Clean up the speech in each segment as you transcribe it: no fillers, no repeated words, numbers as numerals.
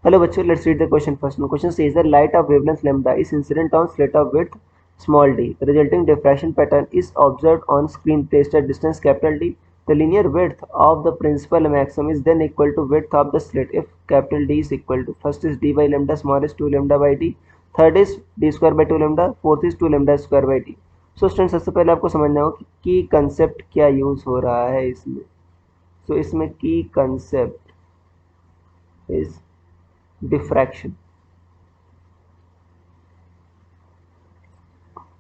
Hello बच्चों, let's read the question first. Now question says that light of wavelength lambda is incident on slit of width small d. The resulting diffraction pattern is observed on screen placed at distance capital D. The linear width of the principal maximum is then equal to width of the slit if capital D is equal to, first is d by lambda, small is 2 lambda by d, third is d square by 2 lambda, fourth is 2 lambda square by d. So student सबसे पहले आपको समझना होगा कि concept क्या use हो रहा है इसमें. So इसमें की कंसेप्ट इज डिफ्रैक्शन.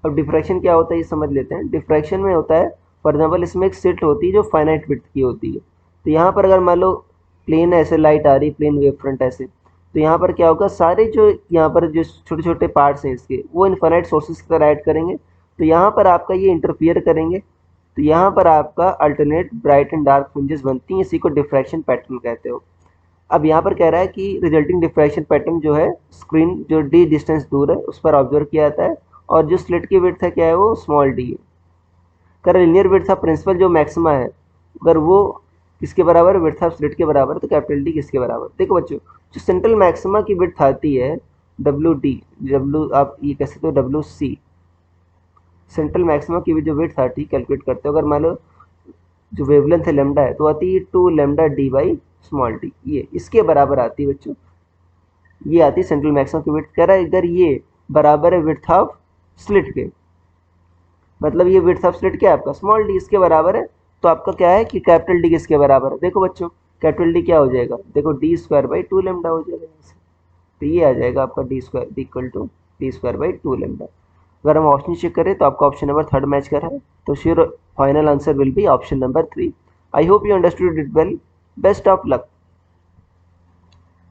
अब डिफ्रैक्शन क्या होता है ये समझ लेते हैं. डिफ्रैक्शन में होता है, फॉर एग्जाम्पल इसमें एक स्लिट होती है जो फाइनाइट विड्थ की होती है. तो यहाँ पर अगर मान लो प्लेन ऐसे लाइट आ रही, प्लेन वेव फ्रंट ऐसे, तो यहाँ पर क्या होगा, सारे जो यहाँ पर जो छोटे छोटे पार्ट्स हैं इसके वो इनफाइनाइट सोर्सेज की तरह ऐड करेंगे. तो यहाँ पर आपका ये इंटरफियर करेंगे, तो यहाँ पर आपका alternate bright and dark fringes बनती हैं. इसी को डिफ्रैक्शन पैटर्न कहते हो. अब यहाँ पर कह रहा है कि रिजल्टिंग डिफ्रैक्शन पैटर्न जो है स्क्रीन जो डी डिस्टेंस दूर है उस पर ऑब्जर्व किया जाता है, और जो स्लिट की विड्थ है क्या है वो स्मॉल डी है. कर लिनियर विड्थ ऑफ प्रिंसिपल जो मैक्सिमा है अगर वो किसके बराबर है, विड्थ ऑफ स्लिट के बराबर, तो कैपिटल डी किसके बराबर. देखो बच्चों, जो सेंट्रल मैक्सिमा की विड्थ आती है डब्ल्यू डी, डब्ल्यू आप ये कह सकते हो डब्ल्यू सी, सेंट्रल मैक्सिमा की जो विड्थ आती है कैलकुलेट करते हो, अगर मान लो जो वेवलेंथ है लेमडा है तो आती है 2 lambda D by small D, ये इसके बराबर आती है बच्चों. ये आती है सेंट्रल मैक्सिमम की विड्थ. कह रहा है अगर ये बराबर है विड्थ ऑफ स्लिट के, मतलब ये विड्थ ऑफ स्लिट क्या है आपका स्मॉल डी, इसके बराबर है, तो आपका क्या है कि कैपिटल डी किसके बराबर है. देखो बच्चों कैपिटल डी क्या हो जाएगा, देखो डी स्क्वायर बाई 2 लेमडा हो जाएगा यहाँ से. तो ये आ जाएगा आपका D square equal to D square by 2 lambda. अगर हम ऑप्शन चेक करें तो आपका ऑप्शन नंबर 3 मैच कर रहा है, तो sure final answer will be option number 3. I hope you understood it well. Best of luck.